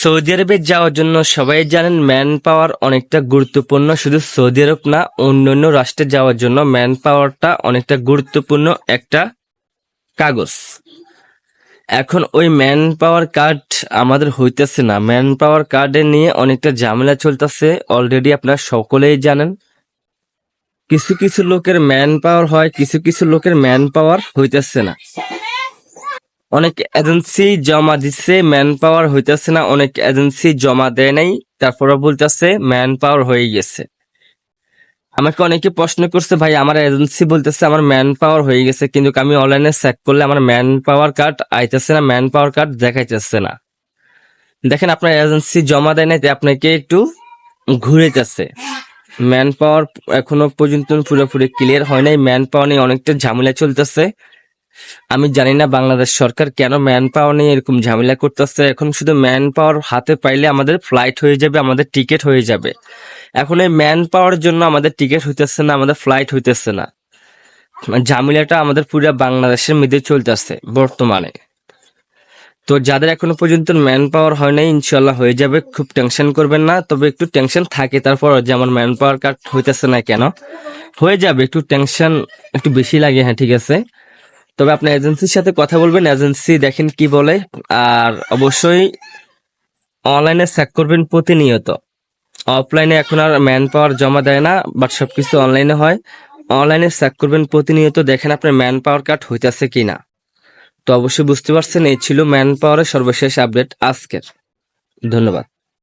Saudi আরবে যাওয়ার জন্য সবাই জানেন ম্যান পাওয়ার অনেকটা গুরুত্বপূর্ণ। শুধু সৌদি আরব না, অন্যান্য রাষ্ট্রে যাওয়ার জন্য ম্যান পাওয়ারটা অনেকটা গুরুত্বপূর্ণ একটা কাগজ। এখন ওই ম্যান পাওয়ার কার্ড আমাদের হইতেছে না। ম্যান পাওয়ার কার্ডে নিয়ে অনেকটা ঝামেলা চলতেছে, অলরেডি আপনারা সকলেই জানেন। কিছু কিছু লোকের ম্যান পাওয়ার হয়, কিছু কিছু লোকের ম্যান পাওয়ার হইতেছে না। অনেক এজেন্সি জমা দিচ্ছে, ম্যান পাওয়ার হইতেছে না। অনেক এজেন্সি জমা দেয় নাই, তারপরে বলতেছে ম্যান পাওয়ার হয়ে গেছে। আমাকে অনেকে প্রশ্ন করছে, ভাই আমার এজেন্সি বলতেছে আমার ম্যান পাওয়ার হয়ে গেছে, কিন্তু আমি অনলাইনে চেক করলে আমার ম্যান পাওয়ার কার্ড আইতেছে না, ম্যান পাওয়ার কার্ড দেখাইতেছে না। দেখেন আপনার এজেন্সি জমা দেয় নাই, তাই আপনাকে একটু ঘুরেতেছে। ম্যান পাওয়ার এখনো পর্যন্ত পুরোপুরি ক্লিয়ার হয় নাই। ম্যান পাওয়ার নিয়ে অনেকটা ঝামেলা চলতেছে। আমি জানি না বাংলাদেশ সরকার কেন ম্যান পাওয়ার নিয়ে এরকম ঝামেলা করতেছে। এখন শুধু ম্যান পাওয়ার হাতে পাইলে আমাদের ফ্লাইট হয়ে যাবে, আমাদের টিকিট হয়ে যাবে। এখন এই ম্যান পাওয়ার জন্য আমাদের টিকিট হইতেছে না, আমাদের ফ্লাইট হইতেছে না। ঝামেলাটা আমাদের পুরো বাংলাদেশের মধ্যে চলতেছে বর্তমানে। তো যাদের এখনো পর্যন্ত ম্যান পাওয়ার হয় নাই, ইনশাল্লাহ হয়ে যাবে, খুব টেনশন করবেন না। তবে একটু টেনশন থাকে তারপর, যে আমার ম্যান পাওয়ার কার্ড হইতেছে না কেন, হয়ে যাবে। একটু টেনশন একটু বেশি লাগে, হ্যাঁ ঠিক আছে। তবে আপনার এজেন্সির সাথে কথা বলবেন, এজেন্সি দেখেন কি বলে। আর অবশ্যই অনলাইনে চেক করবেন প্রতিনিয়ত। অফলাইনে এখন আর ম্যান পাওয়ার জমা দেয় না, বাট সবকিছু অনলাইনে হয়। অনলাইনে চেক করবেন প্রতিনিয়ত, দেখেন আপনার ম্যান পাওয়ার কার্ড হইতেছে কিনা। তো অবশ্যই বুঝতে পারছেন, এই ছিল ম্যান পাওয়ারের সর্বশেষ আপডেট আজকের। ধন্যবাদ।